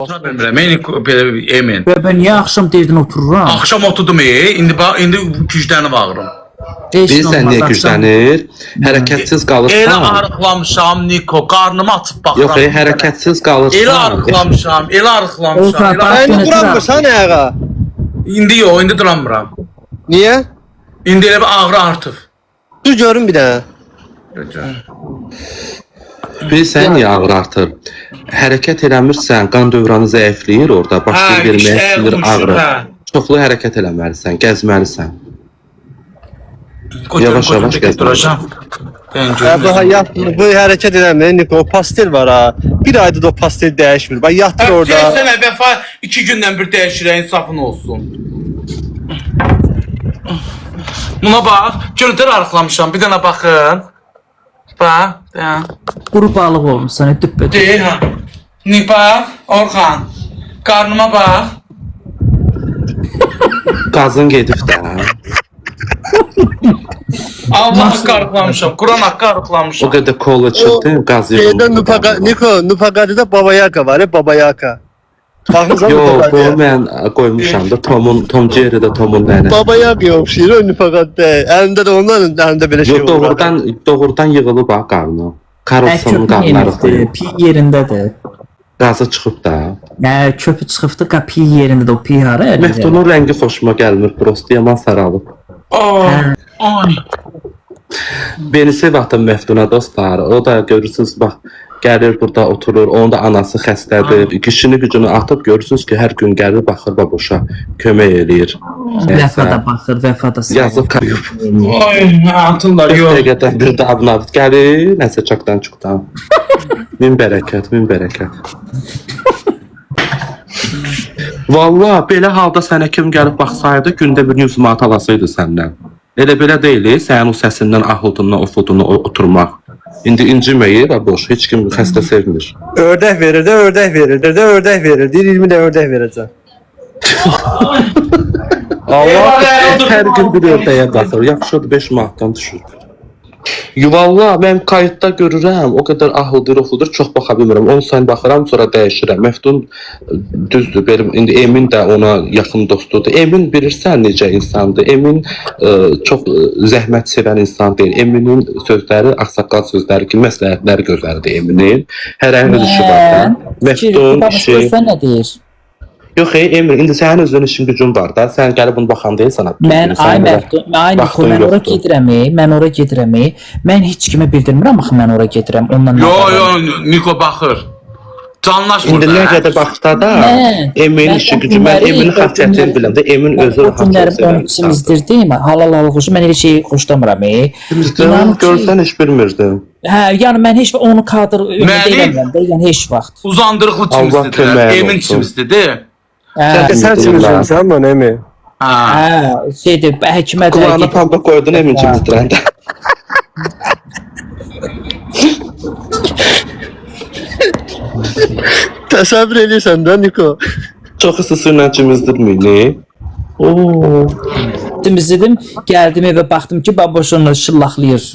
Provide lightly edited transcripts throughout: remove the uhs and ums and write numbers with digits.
Otura bilmirəm, Emin. Ben niye akşam deydin otururam? Axşam oturdum, indi güclənib ağrım. Bilirsən niyə güclənir? Hərəkətsiz qalırsan. Elə arıqlamışam, Niko, qarnımı açıb baxıram. Yox, hərəkətsiz qalırsan. Elə arıqlamışam. Indi duramırsan ayağa. İndi yox, indi duramıram. Niyə? İndi elə bir ağrı artıb. Dur görün bir dənə. Bilirsən niyə ağrı artır? Hərəkət eləmirsən, qan dövranı zəifləyir orada, başlayır verməyə sinir ağrı. Çoxlu hərəkət eləməlisən, gəzməlisən. Yavaş-yavaş gəzməlisən. Bu hərəkət eləmir, Niko, o pastel var ha. Bir aydır da o pastel dəyişmir. Bax, yatır orada. Sənə vəfa 2 gündən bir dəyişirək, insafın olsun. Buna bax, görüntülər arıqlamışam, bir dənə baxın. Bax, deyən. Quru balıq olmuşsan, düppə. Deyir ha. Bax, Orxan, qarnıma bax. Qazın gedib də. Allah haqqı arıqlamışam, Quran haqqı arıqlamışam. O qədər kola çıxdı, qaz yığıldı. Niko, Nupaqadi'də Baba Yaka var, Baba Yaka. Baxmısan Yox, Nupaqadi'yə? bunu mən qoymuşam da, Tom Jerry'də Tomun nənəsi. Baba Yaka oxşayır o Nupaqadi'də. Əlində də onların əlində belə şey Yox, olur. doğrudan yığılıb ha qarnı. Karlsonun Köpün qarnları qoyub. pi yerindədir. Qazı çıxıb da. Köpü çıxıbdı, pi yerindədir, o pi hara əlində. Məftunun rəngi xoşuma gəlmir, prosto yaman saralıb. Ay. Beni sev atın Məftuna dostlar. O da görürsünüz bax gəlir burada oturur. Onun da anası xəstədir. Kişini gücünü atıb görürsünüz ki, hər gün gəlir baxır baboşa, kömək eləyir. Vəfada baxır, vəfada sayır. Yazıb qayıb. Ay, atırlar, yox. Dəqiqədən bir də abnavit gəlir, nəsə çaqdan çıxdan. Min bərəkət, min bərəkət. Valla belə halda sənə kim gəlib baxsaydı, gündə bir 100 manat alasıydı səndən. Elə belə deyil, sənin o səsindən, ahudundan, ofudundan oturmaq. İndi inciməyir, boş, heç kim xəstə sevmir. Ördək verir də, ördək verir də, ördək verir. Deyir 20 də ördək verəcəm. Allah, hər gün bir ördəyə baxır. Yaxşıdır, 5 manatdan düşür. Valla, mən kayıtda görürəm, o qədər ahıldır, oxudur, çox baxa bilmirəm. 10 saniyə baxıram, sonra dəyişirəm. Məftun düzdür, benim indi Emin də ona yaxın dostudur. Emin bilirsən necə insandır. Emin çox zəhmət sevən insan deyil. Eminin sözləri, ağsaqqal sözləri ki, məsləhətləri gözəldir Eminin. Hər ayın öz işi var da. Məftun işi... Nə deyir? Yox, Emir, indi sənin özünün işin gücün var da. Sən gəlib bunu baxan deyilsən. Mən Niko, mən ora gedirəm. Mən heç kimə bildirmirəm axı mən ora gedirəm. Ondan Yox, Niko baxır. Canlaşmır. İndi nə qədər baxsa da, Emin işi gücü, mən Eminin xəssiyyətini biləm də, Emin özü rahat sevən insandır. Halal xoşu, mən elə şeyi xoşlamıram. Görsən heç bilmirdim. Hə, yəni mən heç onu kadr deyiləm də, yəni heç vaxt. Uzandırıqlı kimizdir, Emin kimizdir. Sən kimizdirsən bunu, Emin? Hə, şeydir, həkimə də... Kulağına pampa qoydun Emin kimizdirəndə. Təsəvvür edirsən də, Niko. Çox ısısıyla kimizdirmiyini. Temizledim, gəldim evə baxdım ki, baboşunu şıllaqlayır.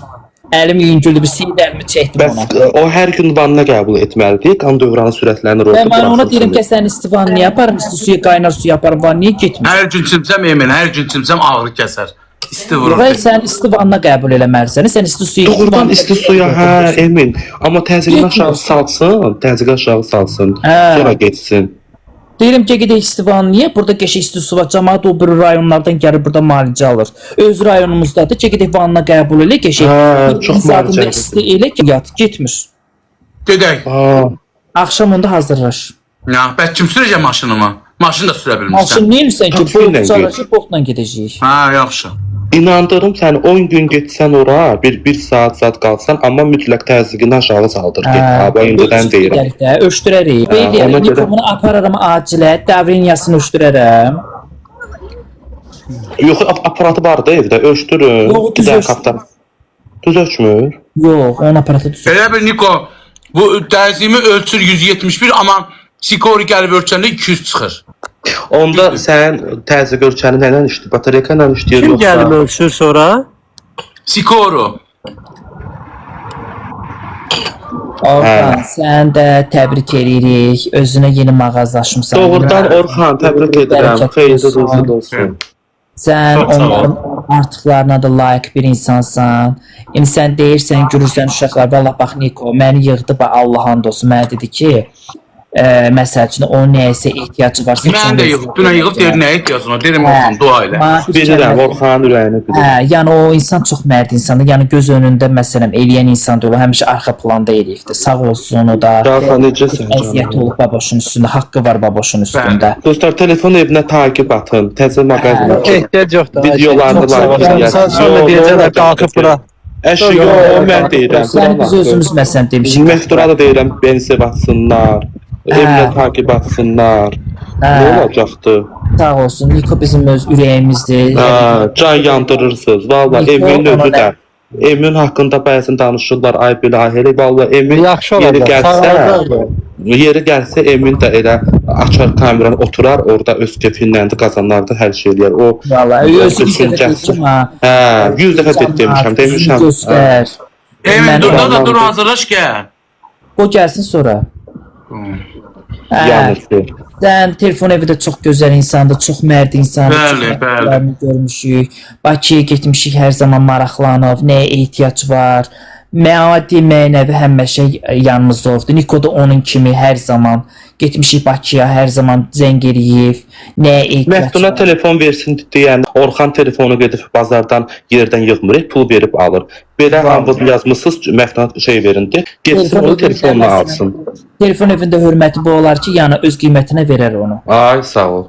Əlim yüngüldür, bir siyidərimi çəkdim ona. Bəs o hər gün vanna qəbul etməlidir, qan dövranı sürətlənir orada. Mən ona deyirəm ki, sən isti vanna yaparım, isti suya qaynar su yaparım, vannaya getmir. Hər gün çimsəm Emin, hər gün çimsəm ağrı kəsər. İsti vurur. Sən isti vanna qəbul eləməlisən, sən isti suya... Doğrudan isti suya, hə, Emin. Amma təzyiqini aşağı salsın, sonra geçsin. Deyirəm ki, gedək isti vannaya, burada qəşək isti su var, cəmaat o bir rayonlardan gəlir, burada müalicə alır. Öz rayonumuzdadır ki, gedək vanna qəbul elə, qəşək. Çox müalicə isti elə ki, yat, getmir. Gedək. Axşam onda hazırlaş. Ya, bəlkə kim sürəcək maşınımı? Maşın da sürə bilmirsən. Maşın neyirsən ki, boyun çalışıb, botla gedəcəyik. Hə, yaxşı. İnandırım səni 10 gün getsən ora, bir saat qalsan, amma mütləq təzyiqini aşağı saldır. Get, indidən deyirəm. Öşdürərik. Deyirəm, Nikomunu apararam acilə, davrinyasını öşdürərəm. Yox, aparatı var da evdə, öşdürün. Düz ölçmür. Yox, onun aparatı düz. Elə bir Niko, bu təzyiqimi ölçür 171, amma Sikori gəlib ölçəndə 200 çıxır. Onda sən təzyiq ölçəni nəylə işləyir? Batareyka ilə işləyir yoxsa? Kim gəlib ölçür sonra? Sikoro. Orxan, sən də təbrik edirik. Özünə yeni mağazalaşmısan. Doğrudan Orxan, təbrik edirəm. Bərəkət Xeyirli olsun. ruhlu olsun. Sən Çox sağ ol. onların artıqlarına da layiq bir insansan. İndi sən deyirsən, görürsən uşaqlar, vallah bax Niko məni yığdı, bax Allah and olsun, mənə dedi ki, məsəl üçün onun nəyəsə ehtiyacı varsa. Mən də yığıb, dünən yığıb deyir nə ehtiyacın var? Deyirəm Orxan, dua elə. Bilirəm, Orxanın ürəyini bilirəm. Hə, yəni o insan çox mərd insandır. Yəni göz önündə məsələn eləyən insandır. O həmişə arxa planda eləyibdi. Sağ olsun o da. Cahan, necəsən Əziyyət canım? olub baboşun üstündə, haqqı var baboşun üstündə. Dostlar, telefon evinə takip atın. Təzə mağazına çıx. Ehtiyac yoxdur. Videolarını Çox sağ ol. like Sən sonra edin. deyəcəklər qalxıb bura. Əşi, yox, mən deyirəm. Sən biz özümüz məsələn demişik. Meftura da deyirəm, beni sev atsınlar. Evinə takip atsınlar. Ne olacaqdı? Sağ olsun. Niko bizim öz ürəyimizdir. Can yandırırsınız. Valla Niko, Emin özü ona də. Emin haqqında bəzən danışırlar. Ay belə, ay elə. Valla Emin Yaxşı yeri olacaq. gəlsə, yeri gəlsə Emin də elə açar kameranı oturar, orada öz kefinlə də qazanlardı, hər şey eləyər. O Vallahi özü düşüncəsi. Hə, 100 dəfə demişəm. Göstər. Emin dur da dur hazırlaş gəl. O gəlsin sonra. Hə, Yəni sən telefon evi də çox gözəl insandır, çox mərd insandır. Bəli, çox bəli. mərd görmüşük. Bakıya getmişik, hər zaman maraqlanıb, nəyə ehtiyac var. Mənə deməyə nəvi həmişə yanımızda olubdu. Niko da onun kimi hər zaman getmişik Bakıya, hər zaman zəng eləyib. Nəyə ehtiyac Məhduna var. telefon versin deyən Orxan telefonu gedib bazardan yerdən yığmır, pul verib alır. Belə hamınız yazmısınız, Məhduna şey verindi. Getsin onu telefonla alsın. Telefon evində hörməti bu olar ki, yəni öz qiymətinə verər onu. Ay sağ ol.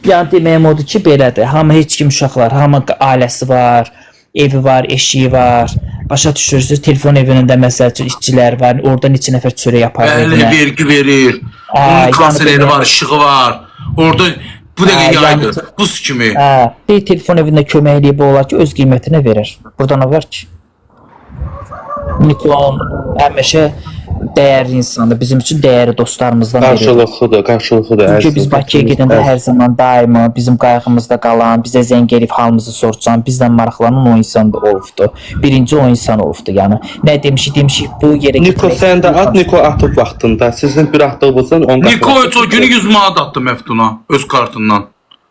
Yəni deməyim odur ki, belədir. Hamı heç kim uşaqlar, hamı ailəsi var, evi var, eşiyi var. Başa düşürsüz, telefon evində məsəl üçün işçilər var, orada neçə nəfər çörək yapar Bəli, evinə. vergi verir. Ay, Bunun kaseleri yəni var, işığı var. Orada bu Ay, dəqiqə yaydır. yəni- Buz kimi. Hə, bir telefon evində kömək eləyib o olar ki, öz qiymətinə verir. Burada nə var ki? Nikon həmişə dəyərli insandır. Bizim üçün dəyərli dostlarımızdan biridir. Qarşılıqlıdır. Çünki biz Bakıya gedəndə hər zaman daima bizim qayğımızda qalan, bizə zəng edib halımızı soruşan, bizlə maraqlanan o insan da olubdu. Birinci o insan olubdu, yəni. Nə demişik, bu yerə Niko getmək sən də at, istəyirəm. Niko atıb vaxtında. Sizin bir atdığınızın 10 qatı. Niko o günü 100 manat attı Məftuna öz kartından.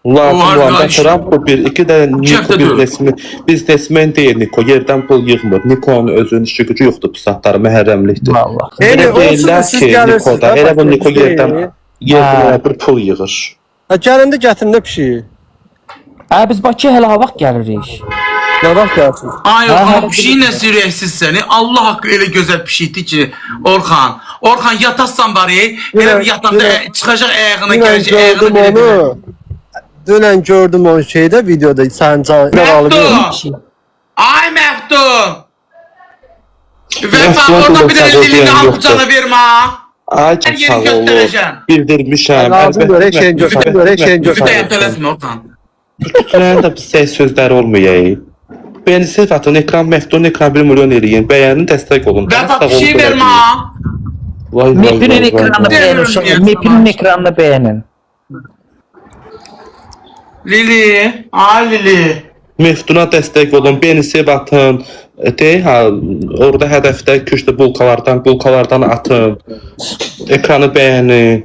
Lazım O var harbi da Trump bu bir, iki də Niko həftə bir dörd. resmi. Biz resmen deyil Niko, yerdən pul yığmır. Niko'nun özünün işi gücü yoxdur bu saatları, məhərrəmlikdir. Vallahi. Eyni Elə olsun da deyirlər siz ki, gəlirsiniz. Niko'da, elə bu Niko yerdən Ha. yerdən bir pul yığır. Gələndə gətirin də pişiyi. Hə, biz Bakıya hələ ha vaxt gəlirik. Nə vaxt gəlsin? Ay Ha, Orxan ha, bir şey nə sürəksiz səni. Allah haqqı elə gözəl bir şeydi ki Orxan. Orxan yatasan var elə bir yatanda çıxacaq ayağına Dünən gələcək ayağına gördüm belə. onu. Dünən gördüm o şeydə, videoda sən can Məftun! Ay Məftun! Və Məftun bax orada bir olsa dənə da dilini deyən al yoxdur. cana vermə. Ay Hər çox yeri sağ olun. göstərəcəm. Bildirmişəm. Lazım görək şeyin Əlbəttə, göstər, görək şeyin Bir də göstər. tələsmə Orxan. Tükürən də bir sözləri olmayayım. Beni siz atın, ekran Məftun ekran 1 milyon eləyin. Bəyənin dəstək olun. Və bax bir şey vermə. Vay, vay, Map'inin vay, vay, ekranını vay. beğenin uşaqlar. Map'inin ekranını beğenin. Lili, ay Lili. Meftuna dəstək olun, beni sev atın. Deyək ha, orada hədəfdə köşdə bulkalardan atın. Ekranı bəyənin.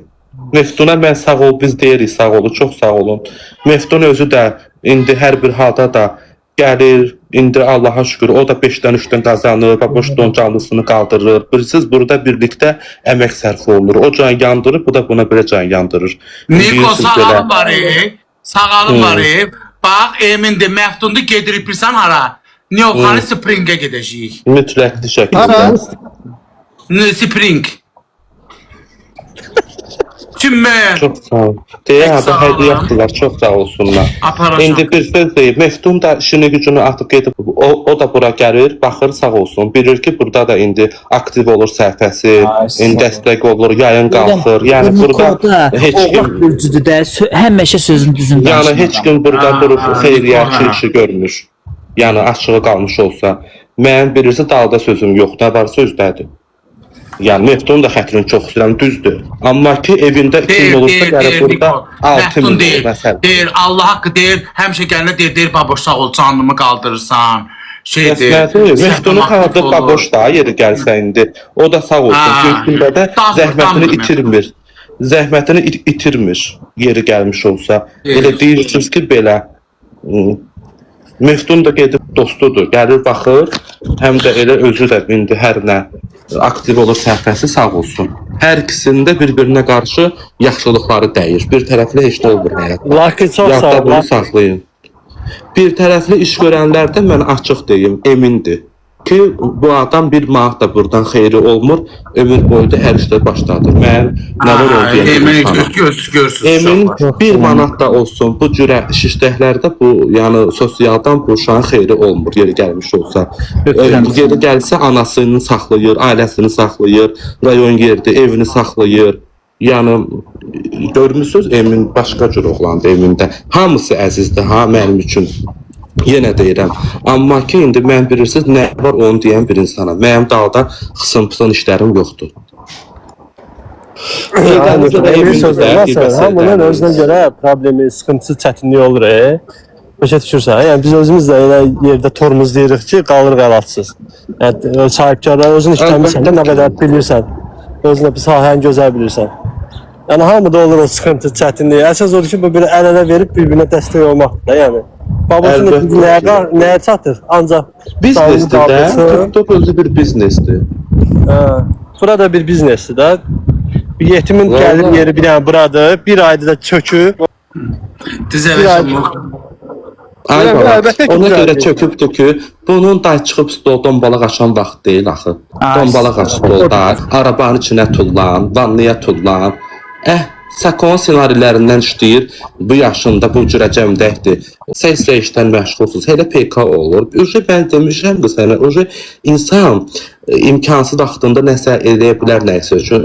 Meftuna mən sağ ol, biz deyirik sağ olun, çox sağ olun. Meftun özü də indi hər bir halda da gəlir, indi Allaha şükür, o da 5-dən 3-dən qazanır, baboşdan canlısını qaldırır. Siz burada birlikdə əmək sərf olunur. O can yandırır, bu da buna belə can yandırır. Niko Bilirsiniz sağalım belə. var sağalım var Bax Emin'dir, Məftun'dur gedirib bilsən hara? Neoxanı Spring'e gedəcəyik. Mütləqli şəkildə. Hara? Spring. Çünki Çox sağ ol. Deyə Çox abi sağ hədiyyə olun. atdılar, çox sağ olsunlar. Aparacam. İndi bir söz deyim, Meftun da işini gücünü atıb gedib, o da bura gəlir, baxır sağ olsun. Bilir ki, burada da indi aktiv olur səhifəsi, Ay, sağ indi ol. dəstək olur, yayın qalxır. Yəni burada heç oğlaq kim, bürcüdür də, həmişə sözün düzünü yəni danışır. heç kim burada durub Aa, xeyriyyətçi Niko, işi görmür. Yəni açığı qalmış olsa, mən bilirsə dalda sözüm yox, nə varsa özdədir. Yəni Meftun da xətrini çox istəyirəm, düzdür. Amma ki evində 2 min olursa gəlib burada 6 min olur məsələn. Deyir, Allah haqqı deyir, həmişə gəlinə deyir, baboş sağ ol, canımı qaldırırsan. şeydir. Mehdunu tanıdıq baboş da yeri gəlsə indi. O da sağ olsun. Çünki də zəhmətini itirmir. Zəhmətini itirmir yeri gəlmiş olsa. Elə deyirsiniz ki, belə Mehdun da gedib dostudur. Gəlir, baxır. Həm də elə özü də indi hər nə aktiv olur səhifəsi sağ olsun. Hər ikisində bir-birinə qarşı yaxşılıqları dəyir. Bir tərəfli heç nə olmur həyatda. Lakin çox sağ Yadda ol. bunu saxlayın. Bir tərəfli iş görənlərdə mən açıq deyim, emindir ki, bu adam bir manat da buradan xeyri olmur, ömür boyu da hər işdə başladır. Mən nələr oldu Emin görsünüz. Emin bir manat da olsun bu cürə işdəklərdə bu, yəni sosialdan bu uşağın xeyri olmur, yeri gəlmiş olsa. Yeri gəlsə anasını saxlayır, ailəsini saxlayır, rayon yerdə evini saxlayır. Yəni görmüsüz, Emin başqa cür oğlandı Emində. Hamısı əzizdir ha mənim üçün. Yenə deyirəm. Amma ki indi mən bilirsiniz nə var onu deyən bir insanam. Mənim dalda xısım-pısın işlərim yoxdur. Emin sözlər, hamının özünə görə problemi, sıxıntısı, çətinliyi olur. Başa düşürsən? Yəni biz özümüz də elə yerdə tormuzlayırıq ki, qalırıq əlacsız. Yəni sahibkarlar özün işləmirsən, nə qədər bilirsən, özünə bir sahəni gözəl bilirsən. Yəni hamıda olur o sıxıntı, çətinliyi. Əsas odur ki, bu bir əl-ələ verib bir-birinə dəstək olmaqdır da, yəni. Babasının nəyə çatır? Ancaq biznesdir də, TikTok özü bir biznesdir. Burada bir biznesdir də. Bir yetimin gəlir yeri bir dənə buradır, bir ayda da çöküb. Ay baba, ona görə çökübdür ki, bunun da çıxıb stoldan balıq açan vaxt deyil axı. Don balıq aç stolda, arabanın içinə tullan, vannaya tullan. Sakon senarilərindən işləyir, bu yaşında bu cürə cəmdəkdir. Səs-rəyişdən məşğulsuz, elə PK olur. Ucu mən demişəm ki sənə, ucu insan imkansız vaxtında nəsə eləyə bilər nəsə üçün.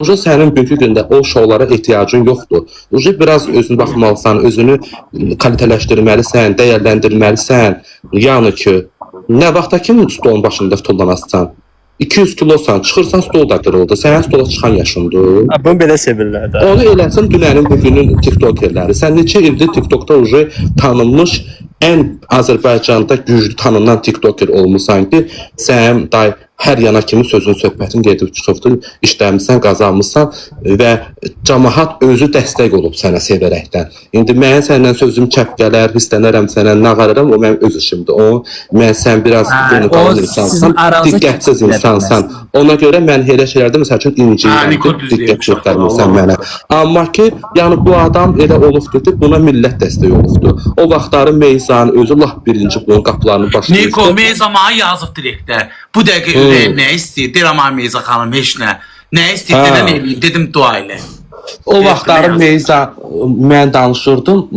Ucu sənin bugünkü gündə o şovlara ehtiyacın yoxdur. Ucu biraz özünü baxmalısan, özünü kalitələşdirməlisən, dəyərləndirməlisən. Yəni ki, nə vaxta kimi stolun başında tullanasan? 200 kilosan, çıxırsan stol da qırıldı. Sənin stola çıxan yaşındır. Bunu belə sevirlər də. Onu eləsin dünənin bugünün TikTokerləri. Sən neçə ildir TikTokda uje tanınmış, ən Azərbaycanda güclü tanınan TikToker olmusan ki, sən day hər yana kimi sözün söhbətin gedib çıxıbdır, işləmisən, qazanmışsan və cəmaət özü dəstək olub sənə sevərəkdən. İndi mən səndən sözüm çəpqələr, hissənərəm sənə, nağarıram, o mənim öz işimdir. Mən sən biraz bunu qalan insansan, diqqətsiz insansan. Ona görə mən elə şeylərdə məsəl üçün inciyirəm ki, diqqət göstərmirsən mənə. Amma ki, yəni bu adam elə olubdur ki, buna millət dəstək olubdur. O vaxtları Meyzanın özü lap birinci bunun qapılarını başlayır. Niko, Meyza mənə yazıb direktdə. Bu dəqiqə ürəyim nə istəyir? Deyirəm ay Meyza xanım, heç nə. Nə istəyir? Dedim eləyim, dedim dua elə. O vaxtları Meyza, mən danışırdım,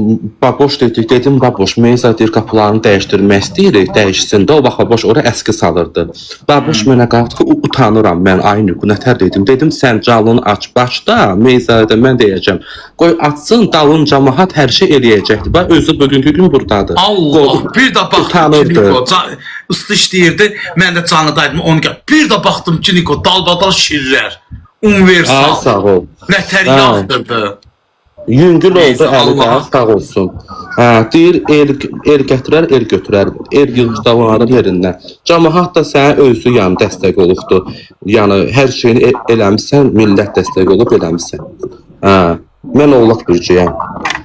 baboş dedim, baboş, Meyza deyir, qapılarını dəyişdirmək istəyirik, dəyişsin də, o vaxt baboş oraya əski salırdı. Baboş mənə qaldı ki, utanıram mən, ay Nüqü, nətər dedim, sən canlını aç, başda, Meyza'ya da mən deyəcəm, qoy açsın, dalın cəmaət hər şey eləyəcəkdir, bax, özü bugünkü gün buradadır. Allah, bir də baxdım ki, Niko, üstü işləyirdi, mən də canlıdaydım, onu gəl, bir də baxdım ki, Niko, dalbadal şirrər. Universal. Sağ ol. Nətər yaxdırdı. Yüngül oldu, əli sağ olsun. Deyir, el gətirər, el götürər. El yığışdavaları yerindən. Cəmaət da sənə özü yəni dəstək olubdur. Yəni hər şeyini eləmişsən, millət dəstək olub eləmişsən. Mən oğlaq bürcəyəm.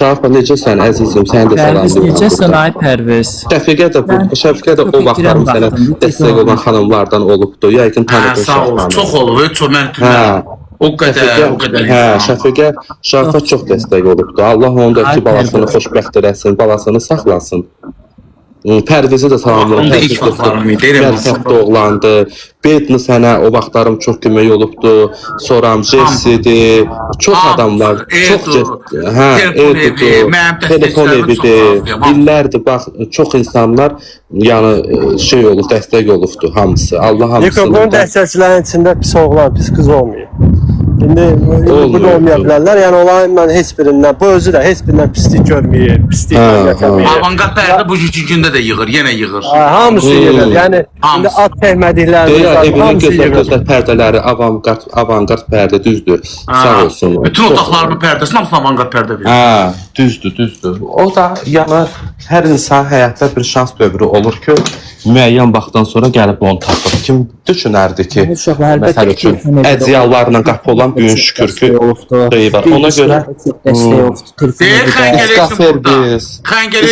Şafa necəsən əzizim, səni də salamlayıram. Necəsən ay Pərviz? Şəfiqə də o vaxtlarım sənə dəstək olan xanımlardan olubdur. Yəqin tanıdın. Sağ ol, çox olub, çox mən tümənim. O qədər. Şafa çox dəstək olubdur. Allah onun da ki, balasını xoşbəxt eləsin, balasını saxlasın. Pərvizi də salamlayıram. Mərfətdə oğlandı. Bedni sənə o vaxtlarım çox kömək olubdu. Soram Jessi'dir. Çox adamlar. Telefon evidir. İllərdir, bax, çox insanlar yəni şey olub, dəstək olubdu hamısı. Allah hamısını. Bunun dəstəkçilərin içində pis oğlan, pis qız olmuyor. İndi burada olmaya bilərlər. Yəni onların mən heç birindən, bu özü də heç birindən pislik görməyir, pislik görməyir. Avangard pərdə bu gündə də yığır, yenə yığır. Hamısı yığır. Yəni indi ad çəkmədiklərini Evinin gözəl pərdələri avangard pərdə düzdür. Sağ olsun. Bütün otaqlarının pərdəsini hamısını avangard pərdə verir. Hə, düzdür. O da yəni hər insan həyatda bir şans dövrü olur ki, müəyyən vaxtdan sonra gəlib onu tapır. Kim düşünərdi ki, məsəl üçün ədyallarla qapı olan büyün şükür ki, şey var. Ona görə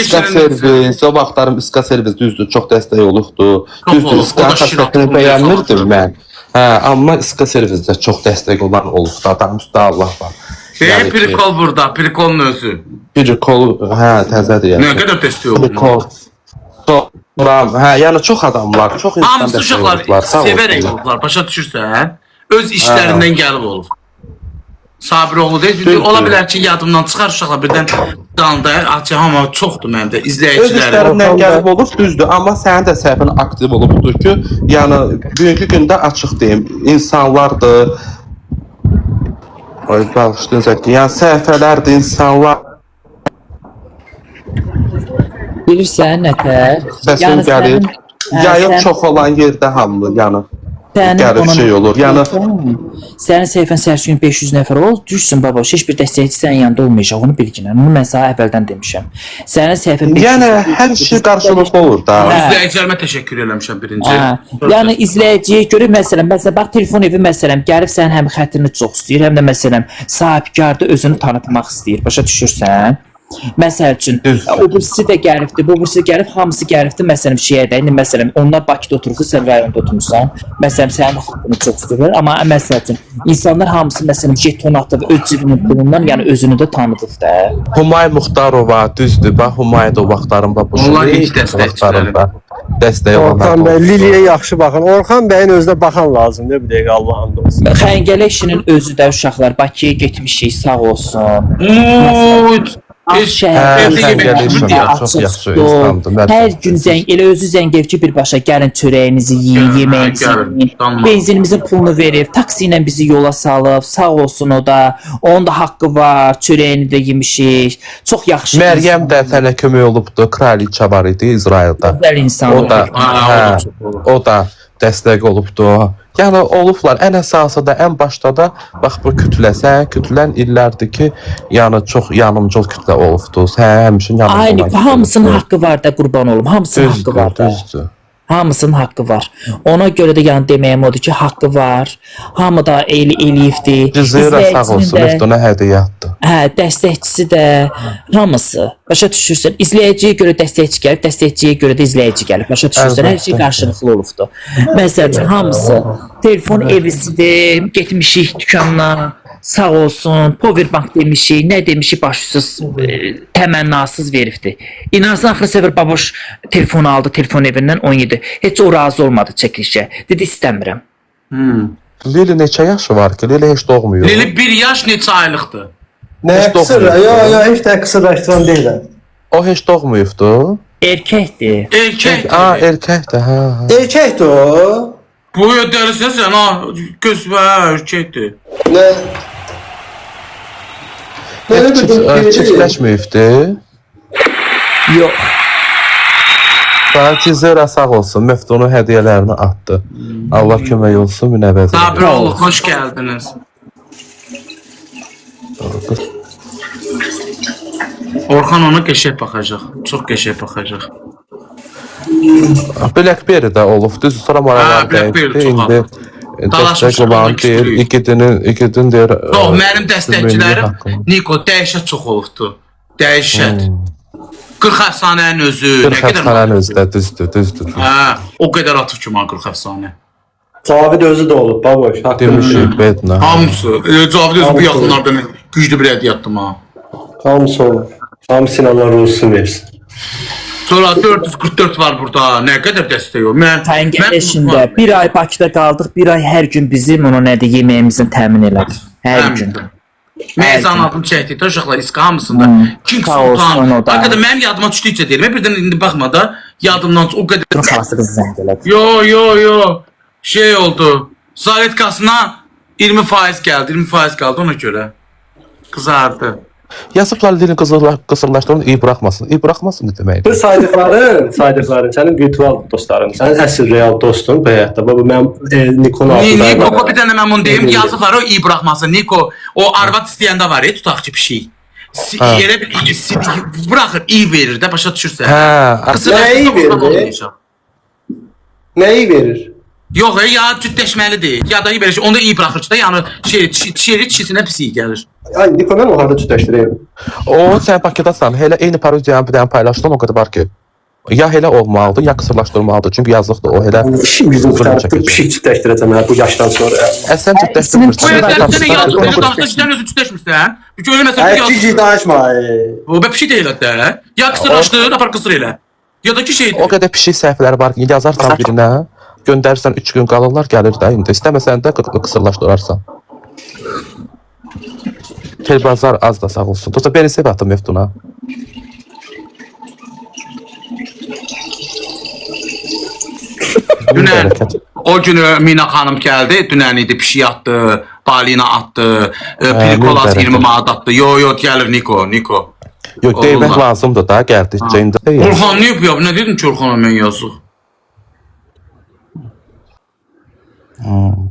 İska servis, o vaxtlarım İska servis düzdür, çox dəstək olubdu. Düzdür, İska xəstətini bəyənmirdim mən. Hə, amma İska servisdə çox dəstək olan olubdu. Adam üstə Allah var. Prikol burada, prikolun özü. Prikol, hə, təzədir. Nə qədər dəstək olub? Prikol. Hə, yəni çox adamlar, çox insan hamısı uşaqlar sevərək olublar, başa düşürsən? Öz işlərindən gəlib olub. Sabiroğlu deyil, ola bilər ki, yadımdan çıxar uşaqlar birdən dalında, amma çoxdur məndə izləyiciləri. Öz işlərindən gəlib olur, düzdür, amma sənin də səhvin aktiv olubdur ki, yəni bugünkü gündə açıq deyim, insanlardır, bağışlayın ki, yəni səhvələrdir, insanlar. Bilirsən nətər? Səsin gəlir. Yayıq çox olan yerdə hamı, yəni gəlib şey olur. Yəni sənin səhifən səhər gün 500 nəfər ol, düşsün baba, heç bir dəstəkçi sənin yanında olmayacaq, onu bilginə. Bunu mən sənə əvvəldən demişəm. Sənin səhifən 500. Yəni hər şey qarşılıqlı olur da. İzləyicilərimə təşəkkür eləmişəm birinci. Yəni izləyiciyə görə məsələn bax telefon evi məsələn gəlib sənin həm xətrini çox istəyir, həm də məsələn sahibkarda özünü tanıtmaq istəyir. Başa düşürsən? Məsəl üçün, o birisi də gəlibdir, bu birisi gəlib, hamısı gəlibdir, məsələn, şeyədə, indi məsələn, onlar Bakıda oturursa, sən rayonda oturmuşsan, məsələn, sənin haqqını çox istəyirlər, amma məsəl üçün, insanlar hamısı, məsələn, jeton atıb, öz cibinin pulundan, yəni özünü də tanıdıq da. Humay Muxtarova, düzdür, bax, Humay da o vaxtlarında bu onlar ilk dəstəkçiləri. Dəstək Orxan bəy, Liliyə yaxşı baxın. Orxan bəyin özünə baxan lazımdır, bir dəqiqə Allah'ın da olsun. Xəngələ işinin özü də uşaqlar, Bakıya getmişik, sağ olsun. Hər gün zəng, elə özü zəng edir ki, birbaşa gəlin çörəyinizi yiyin, yeməyinizi yiyin, benzinimizin pulunu verir, taksi ilə bizi yola salıb, sağ olsun o da, onun da haqqı var, çörəyini də yemişik, çox yaxşı. Məryəm də sənə kömək olubdu, kraliça var idi İsraildə. Gözəl insan o da dəstək olubdu. Yəni olublar, ən əsası da, ən başda da, bax bu kütlən illərdir ki, yəni çox yanımcıl kütlə olubdu. Həmişin yanımda. Aynı, hamısının haqqı var da, qurban olum, hamısının haqqı var da. Hamısının haqqı var. Ona görə də yəni deməyim odur ki, haqqı var. Hamı da eləyibdir. Cizirə sağ olsun, Meftuna hədiyyatdır. Hə, dəstəkçisi də, hamısı. Başa düşürsən, izləyiciyə görə dəstəkçi gəlib, dəstəkçiyə görə də izləyici gəlib. Başa düşürsən, hər şey qarşılıqlı olubdur. Məsəl üçün, hamısı telefon evisidir, getmişik dükanına, sağ olsun, powerbank demişik, nə demişik başsız, təmənnasız veribdi. İnanırsan, axırı səfər baboş telefonu aldı, telefon evindən 17. Heç o razı olmadı çəkilişə. Dedi, istəmirəm. Lili neçə yaşı var ki? Lili heç doğmuyor. Lili 1 yaş neçə aylıqdır? Nə qısır? Yo, heç də qısırlaşdıran deyiləm. O heç doğmuyubdu? Erkəkdir. Erkəkdir. Erkəkdir, hə. Erkəkdir o. Bu dəlisən sən, ha, gözbə, erkəkdir. Çiftləşməyibdi? Yox. Cizirə sağ olsun, Meftunu hədiyyələrini atdı. Allah kömək olsun, münəvvəzə. Sabiroğlu, xoş gəldiniz. Orxan ona qəşəng baxacaq, çox qəşəng baxacaq. Blackberry də olub, düz sonra maralar Blackberry çox indi dəstək olan deyir, ikidin deyir. Yox, mənim dəstəkçilərim Niko dəhşət çox olubdu. Dəhşət. 40 əfsanənin özü. 40 əfsanənin özü də düzdür. Hə, o qədər atıb ki, 40 əfsanə. Cavid özü də olub, baboş. Demişik, bednə. Hamısı. Cavid özü bu yaxınlardan güclü bir hədiyyatdım ha. Hamısı olur. Hamısı ilə Allah ruzusun versin. Sonra 444 var burada. Nə qədər dəstək o? Xəngələşində bir ay Bakıda qaldıq, bir ay hər gün bizim onu nədir yeməyimizin təmin elədi. Hər gün. Meyzan adını çəkdik, uşaqlar İSKA hamısında. King Sultan. Hakikaten mənim yadıma düşdükcə deyirəm. Birdən indi baxma da yadımdan o qədər. Xalası qız zəng elədi. Yo. Şey oldu. Zaretkasına 20% gəldi, 20% qaldı ona görə. Qızardı. Yazıblar dilini qısırlaşdırın, iyi buraxmasın. İyi buraxmasın ne deməkdir? Bu saydıqların sənin virtual dostların, sənin əsl real dostun bu həyatda. Bu mənim Nikon altında. Niko bir dənə mən bunu deyim, yazıblar o iyi buraxmasın. Niko o arvad istəyəndə var ya, tutaq ki pişik. Yerə buraxır, iyi verir də, başa düşürsən. Nəyi verir? Nəyi verir? Yox, ya cütləşməlidir. Ya da iyi verir, onda iyi buraxır ki da, yəni çiçisinə pis gəlir. Ay, Nikon'dan o harda cütləşdirəyim? O sən Bakıdasan, elə eyni parodiyanı bir dənə paylaşdın, o qədər var ki. Ya elə olmalıdır, ya qısırlaşdırmalıdır. Çünki yazıqdır o elə. Şimdi bizim pişik cütləşdirəcəm bu yaşdan sonra. Sən cütləşdirmirsən. Sən yazıqdır, danışdan özü cütləşmirsən. Çünki öyle məsələn Ay, cici danışma. O be pişik deyil də. Ya qısırlaşdır, apar qısır elə. Ya da ki şeydir. O qədər pişik səhvləri var ki, yazarsan birinə, göndərirsən 3 gün qalırlar, gəlir də indi. İstəməsən də qısırlaşdırarsan. Kelbazar az da sağ olsun. Dosta beni sev atım Meftuna. Dünən o günü Mina xanım gəldi, dünən idi pişik atdı, balina atdı, Pirikolas 20 manat atdı. Yo gəlir Niko. Yox, deymək lazımdır da, gəldikcə indi. Orxan ne yapıyor? Ne dedim ki Orxana mən yazıq?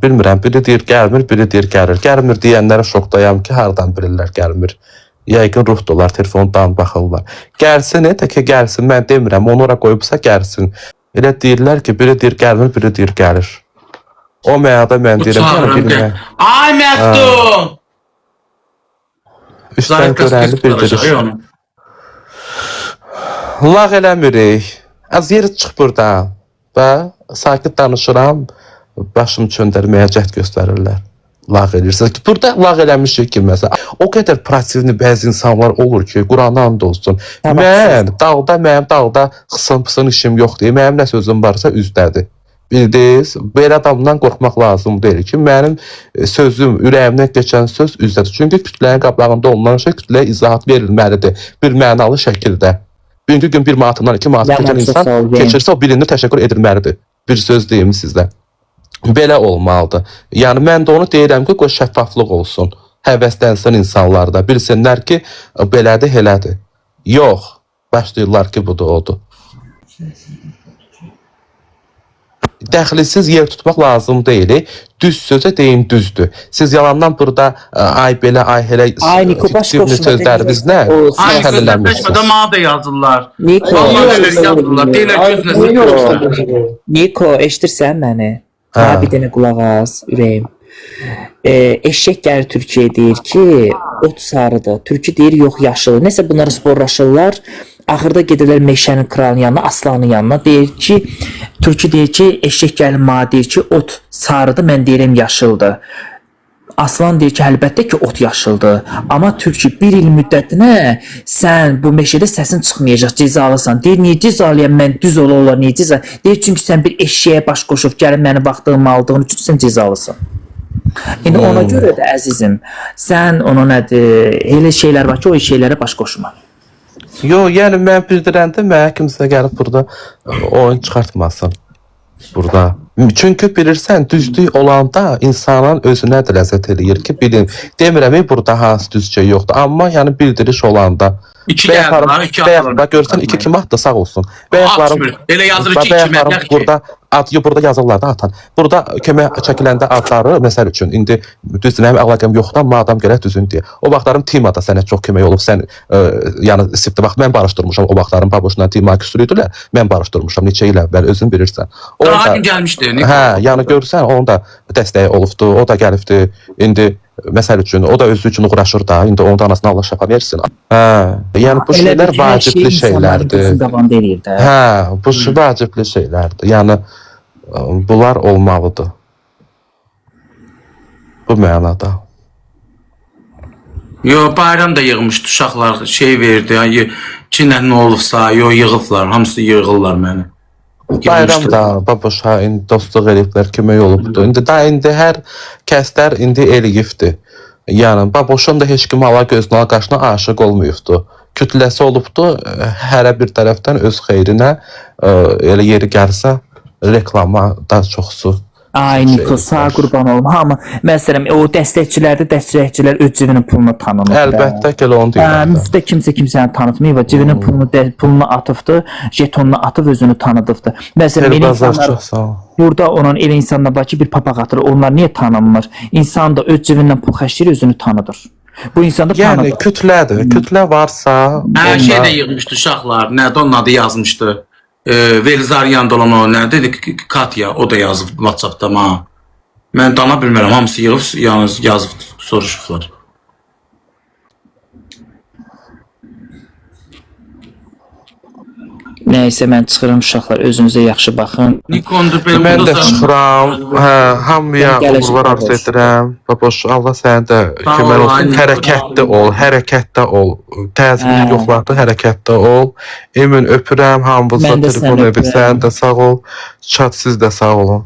Bilmirəm, biri deyir gəlmir, biri deyir gəlir. Gəlmir deyənlərə şokdayam ki, hardan bilirlər gəlmir. Yəqin ruhdular, telefondan baxırlar. Gəlsin, təkə gəlsin, mən demirəm, onu ora qoyubsa gəlsin. Elə deyirlər ki, biri deyir gəlmir, biri deyir gəlir. O mənada mən deyirəm, Ay Məftun! Üstdən görəli bildirir. Lağ eləmirik. Az yeri çıx buradan. Və sakit danışıram, başımı çöndərməyə cəhd göstərirlər. Lağ edirsiniz. Burada lağ eləmişik ki, məsələn, o qədər proaktivni bəzi insanlar olur ki, Qur'ana and olsun. Mənim dağda xısın-pısın işim yoxdur. Mənim nə sözüm varsa üzdədir. Bildiniz, belə adamdan qorxmaq lazım deyil ki, mənim sözüm, ürəyimdən keçən söz üzdədir. Çünki kütlənin qabağında olunan şey kütləyə izahat verilməlidir. Bir mənalı şəkildə. Bugünkü gün 1 manatından 2 manat keçən insan keçirsə, o birinə təşəkkür edilməlidir. Bir söz deyim sizdə. Belə olmalıdır. Yəni, mən də onu deyirəm ki, qoy şəffaflıq olsun. Həvəslənsin insanlarda. Bilsinlər ki, belədir, elədir. Yox, başlayırlar ki, budur, odur. Dəxilsiz yer tutmaq lazım deyil. Düz sözə deyin düzdür. Siz yalandan burada ay belə, ay elə fikirli sözləriniz nə? Ay sözləşmədə mənə də yazırlar. Niko, yazırlar. Deyirlər gözünə. Niko, eşidirsən məni? Hə, bir dənə qulaq as, ürəyim. Eşək gəlir Türkiyə deyir ki, ot sarıdır. Türkü deyir, yox yaşılı. Nəsə bunları sporlaşırlar. Axırda gedirlər meşənin kralının yanına, aslanın yanına. Deyir ki, Türkü deyir ki, eşək gəlir mənə deyir ki, ot sarıdır, mən deyirəm yaşıldır. Aslan deyir ki, əlbəttə ki, ot yaşıldır. Amma Türkü bir il müddətinə sən bu meşədə səsin çıxmayacaq, cezalısan. Deyir, niyə cezalıyam mən, düz ola, niyə cezalı? Deyir, çünki sən bir eşəyə baş qoşub gəlib məni baxdığımı aldığın üçün sən cezalısan. İndi ona görə də əzizim, sən ona nədir, elə şeylər var ki, o şeylərə baş qoşma. Yox, yəni mən bildirəndə mənə kimsə gəlib burada oyun çıxartmasın. Burada. Çünki bilirsən, düzlük olanda insanın özünə də ləzzət eləyir ki, bilin. Demirəm, burada hansı düzcə yoxdur. Amma yəni bildiriş olanda. İki gəlirlər, iki atırlar. Görsən, iki kim atdı, sağ olsun. Atmır, elə yazır ki, iki məbləq ki. Burada yazırlar da atan. Burada kömək çəkiləndə adları, məsəl üçün, indi düzdür, mənim əlaqəm yoxdur, amma adam gələk düzün deyə. O vaxtlarım Timada sənə çox kömək olub, sən, yəni, sifdə vaxt mən barışdırmışam, o vaxtlarım Baboşla Tima küsürüydülər, mən barışdırmışam, neçə il əvvəl, özün bilirsən. Daha gün gəlmişdi. Hə, yəni görürsən, onun da dəstəyi olubdu, o da gəlibdi, indi, məsəl üçün, o da özü üçün uğraşır da, indi onun da anasını Allah şəfa versin. Hə, yəni bu şeylər vacibli şeylərdir. Hə, bu vacibli şeylərdir. Yəni, bunlar olmalıdır. Bu mənada. Yo, bayram da yığmışdı, uşaqlar şey verdi, kimlə nə olubsa, yo, yığıblar, hamısı yığırlar məni. Bayram da Baboşa indi dostluq eləyiblər, kömək olubdu. İndi hər kəslər indi eləyibdir. Yəni, Baboşun da heç kim ala gözünə, qaşına aşıq olmayıbdı. Kütləsi olubdu, hərə bir tərəfdən öz xeyrinə elə yeri gəlsə reklama da çoxsu. Ay Niko sağ qurban olum. Hamı məsələn o dəstəkçilər öz cibinin pulunu tanımır. Əlbəttə ki, elə onu deyirəm. Müftə kimsə kimsəni tanıtmayıb, cibinin pulunu atıbdı, jetonunu atıb özünü tanıdıbdı. Məsələn, elə insanlar Çox sağ ol. burada onun elə insanlar var ki, bir papaq atır, onlar niyə tanınmır? İnsan da öz cibindən pul xərcləyir, özünü tanıdır. Bu insan da Yəni tanıdır. kütlədir. Kütlə varsa, Hə, şey də yığmışdı uşaqlar. Nədir onun adı yazmışdı. Velizaryan olan o nədir? Katya o da yazıb WhatsApp-da ma. Mən dana bilmirəm, hamısı yığıb yalnız yazıb soruşublar. Nəysə mən çıxıram uşaqlar, özünüzə yaxşı baxın. Nikondur mən də çıxıram. Hə, hamıya Mən gələcəm, uğurlar arzu baboş. edirəm. Baboş, Allah səni də Sağ kömək ol, olsun. aynı. Hərəkətdə ol. Təzyiq Hə. yox vaxtı hərəkətdə ol. Emin öpürəm, hamınıza Mən də telefon səni edir. öpürəm. Sən də sağ ol. Çat siz də sağ olun.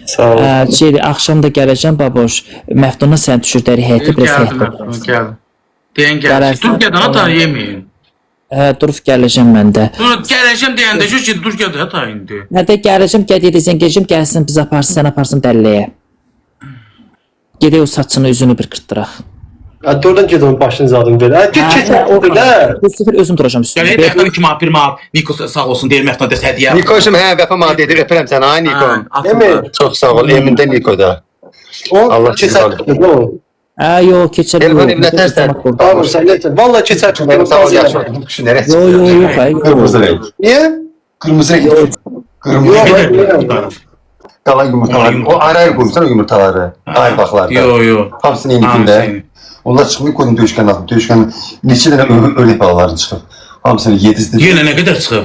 Sağ ol. Şeydi, axşam da gələcəm baboş. Məftuna sən düşürdəri həyətə biraz Gəldim, həyətə. gəldim. Deyən gəlsin. Gələrsən. Türkiyədən hata yeməyin. Durub gələcəm mən də. Dur, gələcəm deyəndə ki, Türkiyədə hata indi. Hətta gələcəm, gedəcəm, gəlsin biz aparsın, sən aparsın dəlləyə. Gedək o saçını, üzünü bir qırtdıraq. Oradan ged onun başını zadım belə. Get keçə o belə. Bu sefer özüm duracağım üstündə. Gəlir dəfə 2 manat, 1 manat. Nikos sağ olsun deyir Məftuna dəs hədiyyə. Nikoşum hə vəfa maddə edir öpürəm səni ay Niko. Emin. Çox sağ ol. Emin də Nikoda. O Allah keçər. Yox, keçər. Telefon evinə tərsən. Tamam sən nə? Vallahi keçər. Mənim sağ ol yaxşı. Şu nereye Yox, yox, yox, hayır. Kırmızı renk. Niyə? Kırmızı renk. Kırmızı renk. Kalan yumurtalar. O ayrı koymuşsan o yumurtaları. Ayrı baklarda. Yo, yo. Hamısının enikinde. Onlar çıkmıyor koydum döyüşken altı. Döyüşken neçə dənə öyle balaların çıxıb. Hamısının 7'si. Yenə nə qədər çıxıb?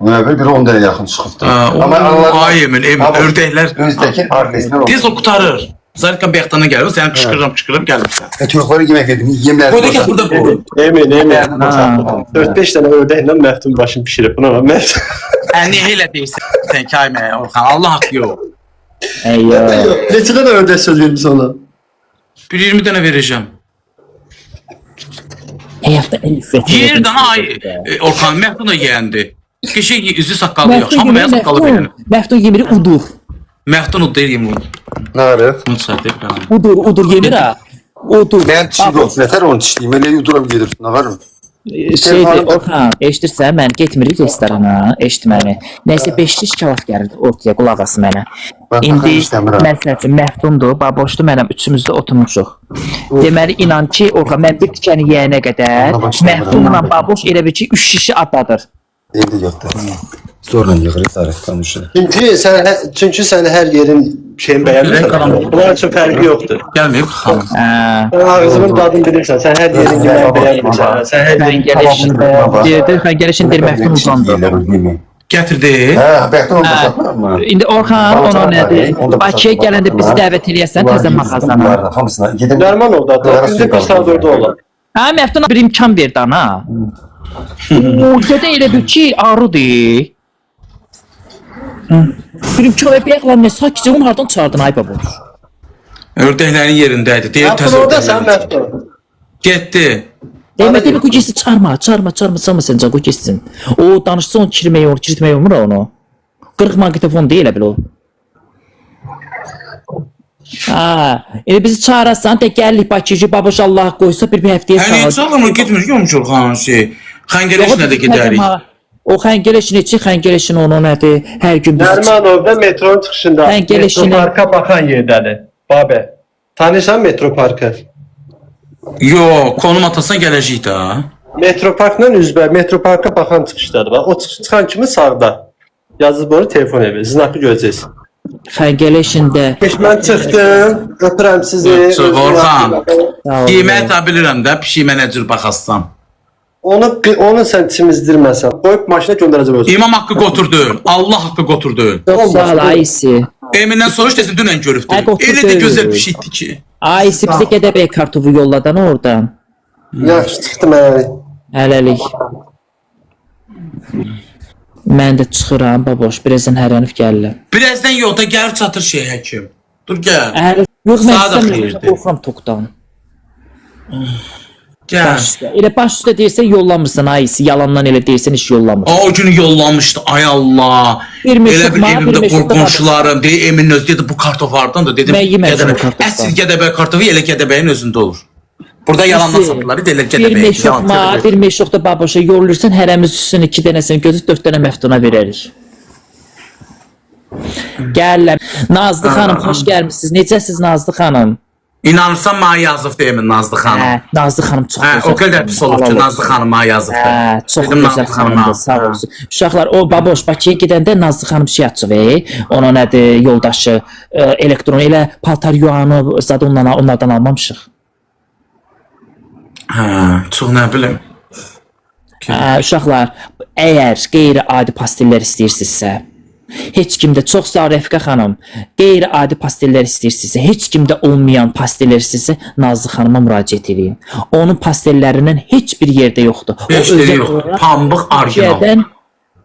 Böyle bir 10 dənə yaxın çıxıbdı. Ay Emin, ördəklər. Özdəki arkasından Tez o qutarır. Zarkan bəyəxtana gəlir, səni qışqırıram gəlirsən. Çocuklara yemek verdim. Yemler. Qoyda gəl burada bu. Emin. 4-5 dənə ördəklə məftun başını pişirib. Buna bax. Məftun. Niyə elə deyirsən ki, ay Orxan, Allah haqqı yox. Neçə dənə ördək söz vermiş ona? Bir 20 dənə verəcəm. Həyatda ən iffətli. Yer dana ay Orxan Məftuna yeyəndi. Qəşəng üzü saqqalı yox. Amma mən saqqalı benim. Məftun yemiri udur. Məftun o deyir yemin. Narif. Bunu çatıb qana. Udur yemir ha. Udur. Ben çiğ olsun. Yeter onu çiğleyim. Öyle yuduram gelirsin. Ne var mı? Şeydir, Orxan, eşidirsən, mən getmirik restorana, eşit məni. Nəysə 500 kağıt gəlirdi ortaya, qulaq as mənə. Ben İndi bakan istemiyorum. məsəl üçün Məftundur, baboşdur, mənəm üçümüz də oturmuşuq. Deməli inan ki, Orxan mən bir tikəni yeyənə qədər Məftunla baboş elə bir ki 3 şişi atadır. Evde yoktu. Zorla yıkırız. Tarif tanışır. Çünki sən hər yerin şeyini bəyənmirsən. Bunlar üçün fərqi yoxdur. Gəlməyib xanım. Sən ağzının dadını bilirsən. Sən hər yerin yeməyi bəyənmirsən. Sən hər yerin Fəngəlişin deyir Məftun uzandı. Gətirdi. Ha, bekle olmasa mı? İndi Orxan ona nədir? Bakıya gələndə bizi dəvət eləyəsən təzə mağazana. Hamısına gidin. Dərman oldu da. Gündə bir saat orada olan. Ha, Məftuna bir imkan verdi ana. Ortada elə bir ki, arıdır. Bir imkan ver, bəyəklər nə sakitcə onu hardan çağırdın ay baboş? Ördəklərin yerindəydi. Deyir Məftun təzə orada sən ördəklər. Məftun. Getdi. Demədi bu getsin çağırma sən o getsin. O danışsa onu kirtməyə olmur onu. 40 magnetofon deyil elə bil o. Ha, elə bizi çağırarsan da gəlirik Bakıya baboş Allah qoysa bir həftəyə Hələ sağ. çalama getmir ki olmuş Orxan şey. Xəngələşinə də gedərik. O xəngələşin onu nədir? Hər gün bizi Dərmanovda metronun çıxışında. Sən gəlişini- Metro parka baxan yerdədir. Babə. Tanıyırsan metro parkı? Yox, konum atasan gələcək də. Metro parkla üzbər, metro parka baxan çıxışları var. O çıxan kimi sağda. Yazıb onu telefon evi. Znakı görəcəksən. xəngələşində Mən çıxdım. Öpürəm sizi. Çıx, Orxan. sağ ol. Qiymət də bilirəm də, pişiyimə nə cür baxassan. Onu sən çimizdirməsən. Qoyub maşına göndərəcəm özüm. İmam haqqı qoturdu. Allah haqqı qoturdu. Çox sağ ol Aysi. Emindən soruş desin dünən görübdü. Ay, qoturdu. Elə də gözəl bir şeydi ki. Aysi bizə Gədəbəy kartofu yolladan oradan. Yaxşı çıxdım mən. Hələlik. Mən də çıxıram baboş, birazdan hərənib gəlirəm. Birazdan yolda gəlir çatır şey həkim. Dur gəl. Yox mən Saat istəmirəm, axıyırdı. qorxuram tokdan. Gəl. Baş üstə. Elə baş üstə deyirsən yollamırsan ayısı. Yalandan elə deyirsən heç yollamırsan. O günü yollamışdı. Ay Allah. Bir meşuk Elə bir var, bir evimdə meşuk da qonşularım deyir, Emin öz dedi bu kartofardan da dedim. Mən yeməmişəm Gədəbəy. o kartofdan. Əsl Gədəbəy kartofu elə Gədəbəyin özündə olur. Burada yalandan satırlar. Deyirlər Bir Gədəbəy. meşuk var, bir meşuk da baboşa yollayırsan hərəmiz üstünə 2 dənəsini götür 4 dənə məftuna verərik. Gəlirlər. Nazlı xanım, xoş gəlmisiniz. Necəsiz Nazlı xanım? İnanırsan mənə yazıb deyimin Nazlı xanım. Hə, Nazlı xanım çox Hə, gözəl. o qədər pis olub ki, Nazlı xanım mənə yazıb. Hə, çox Dedim, gözəl Nazlı xanıma. xanımdır, sağ olsun. Uşaqlar, o baboş Bakıya gedəndə Nazlı xanım şey açıb, ona nədir, yoldaşı, elektron, elə paltar yuanı, zad onlardan almamışıq. Hə, çox nə bilim. Uşaqlar, əgər qeyri-adi pastillər istəyirsinizsə, heç kimdə çox sağ ol Rəfiqə xanım. Qeyri-adi pastellər istəyirsinizsə, heç kimdə olmayan pastellər istəyirsinizsə, Nazlı xanıma müraciət edin. Onun pastellərindən heç bir yerdə yoxdur. O Heç özəl də yox. olaraq Pambıq orijinal.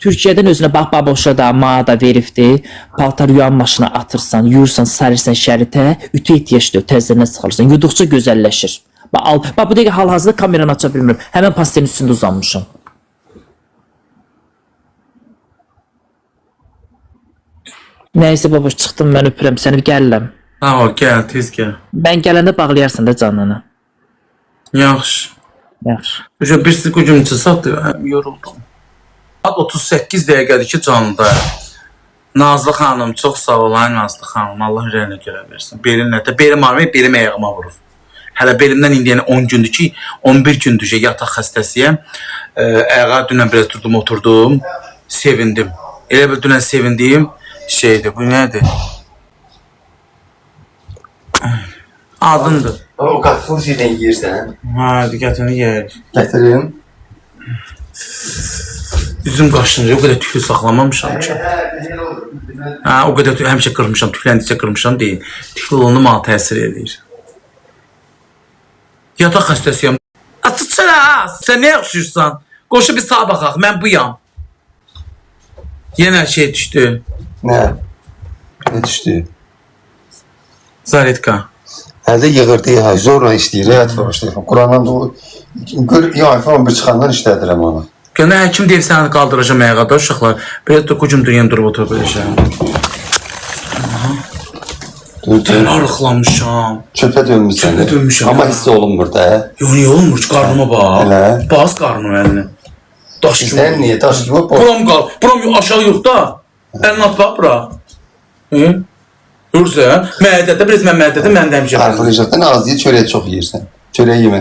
Türkiyədən özünə bax baboşa da, mağa da veribdi. Paltar yuyan maşına atırsan, yuyursan, sarırsan şəritə, ütü ehtiyacdır, təzədən sıxılırsan. Yuduqca gözəlləşir. Bax al, bax bu dəqiqə hal-hazırda kameranı aça bilmirəm. Həmin pastelin üstündə uzanmışam. Nəysə baboş çıxdım mən öpürəm səni gəlirəm. Sağ ol, gəl, tez gəl. Mən gələndə bağlayarsan da canını. Yaxşı. Yaxşı. Hocam bir sizi gücümçü satdı, yoruldum. Saat 38 dəqiqədir ki canlıda. Nazlı xanım, çox sağ ol, ay Nazlı xanım. Allah ürəyinə görə versin. Belimlə də, belim ağrımır, belim ayağıma vurur. Hələ belimdən indiyən 10 gündür ki, 11 gündür ki, yataq xəstəsiyəm. Ayağa dünən biraz durdum, oturdum. Sevindim. Elə bir dünən sevindim şeydir, bu nədir? Adındır. O qatlı şeydən yeyirsən. Hə, diqqətini yeyir. Gətirim. Üzüm qaşınır, o qədər tüklü saxlamamışam ki. Hə, o qədər həmişə qırmışam, tükləndikcə qırmışam deyil. Tüklü olanda mənə təsir edir. Yataq xəstəsiyəm. Açıqçana, sən nə yaxşıyırsan? Qoşu bir sağa baxaq, mən buyam. Yenə şey düşdü. Nə? Nə düşdü? Zaretka. Hələ yığırdı ya, zorla işləyir, həyat var işləyir. Qurandan da iPhone 11 çıxandan işlədirəm onu. Gönə həkim deyib səni qaldıracam ayağa da uşaqlar. Belə də kucum dünyanı durub otur belə şey. Mən arıqlamışam. Çöpə dönmüşsən. Çöpə dönmüşəm, Amma hə. hiss olunmur da. Yox, niyə olmur ki, qarnıma bax. Elə. Bas qarnıma əlini. Daş kimi. Sən niyə daş kimi bu? Buram qal. Buram aşağı yox da. Əlini at bax bura. Görürsən? Mədədə, biraz mən mədədə, mən dəmişəm. Arxılayacaqdan az yeyə, çörək çox yeyirsən. Çörək yemə.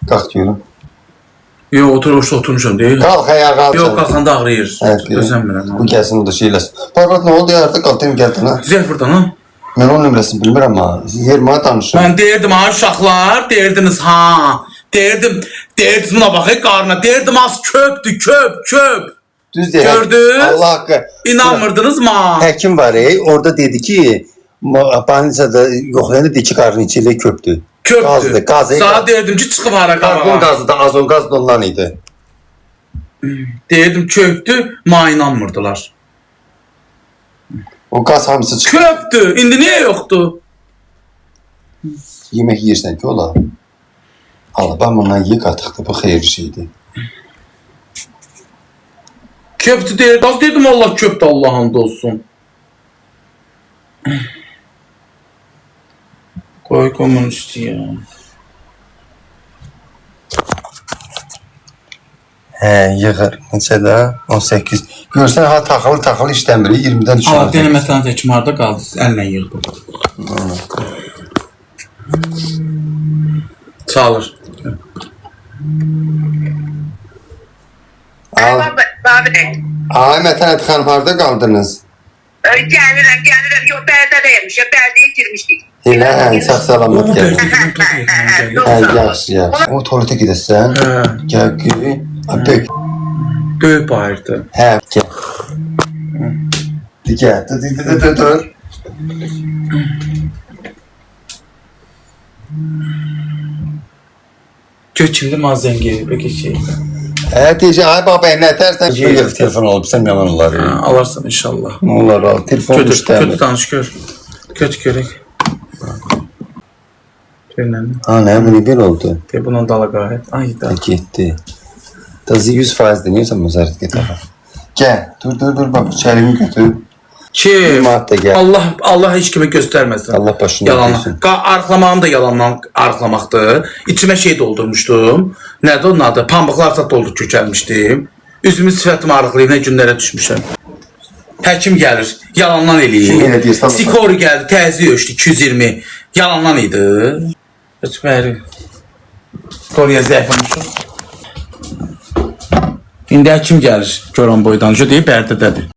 Qalx görüm. Yox, oturmuşam deyil. Qalx ayağa qalx. Yox, qalxanda ağrıyır. Evet, Özənmirəm. bu gəlsin bu da şeyləsin. Barat nə oldu yarda qalxdım gəldin ha? Zəfirdən ha? Mən onun nömrəsini bilmirəm ha. Yer mənə danışın. Mən deyirdim ha uşaqlar, deyirdiniz ha. Deyirdiniz buna baxın qarnına. Deyirdim az köpdür, köp. Düz deyir. Gördünüz? Allah haqqı. İnanmırdınız mı? Həkim var orada dedi ki, banisada yoxlayanı dedi ki, qarnın içində köpdü. Köpdür. Gazdı. Sana deyirdim ki, çıxıb hara Karbon qabağa. gazı da azon gaz da ondan idi. Deyirdim köpdü, ma inanmırdılar. O gaz hamısı çıxdı. Köpdü, indi niyə yoxdur? Yemək yeyirsən ki, ola. Allah, ben bundan ye qatıqdır, bu xeyirli şeydir. Köpdü deyir, az dedim Allah köpdü, Allah hamd olsun. Qoy komünist ya. Yığır. Neçə də? 18. Görsən, ha, taxılı işləmir, 20-dən düşür. Amma denə məsələn təkim harda qaldı, əllə yığdı. Çalır. Ay, Mətənət xanım, harada qaldınız? Gəlirəm. Yox, bərdədəyəmişəm. Bərdiyə girmişdik. Elə, sağ salamat gəl. Doğru. Yaxşı. O tualetə gedəsən. Gəl, böyük. Böyük bayırdı. Hə, gəl. Gəl, dur. Köçümlü mazengi, peki şey. Deyəcək, ay baba, nə tərsən ki, yığ telefon olub, sən yalan olar. Alarsan inşallah. Olar, al, telefon Kötü işləmir. danış gör. Kötü görək. Ha ne bu ne böyle oldu? Bunun dalı gayet. Ay da. Gitti. Tazı 100% deniyorsan müzarət get ala. Gel. Dur bak içerimi götür. Kim? Madde gel. Allah heç kimə göstərməsin. Allah başını Yalan. ötürsün. Arıqlamağım da yalandan arıqlamaqdır. İçimə şey doldurmuşdum. Nədir onun adı? Pambıqlarsa doldu kökəlmişdim. Üzümü sifətimi arıqlayıb nə günlərə düşmüşəm. Həkim gəlir, yalandan Kim elə eləyir. deyirsən? Sikori gəldi, təzyiq ölçdü 220. Yalandan idi. Bəri. Sikoriya zəifləmişəm. İndi həkim gəlir, görən boydan. Deyib Bərdədədir.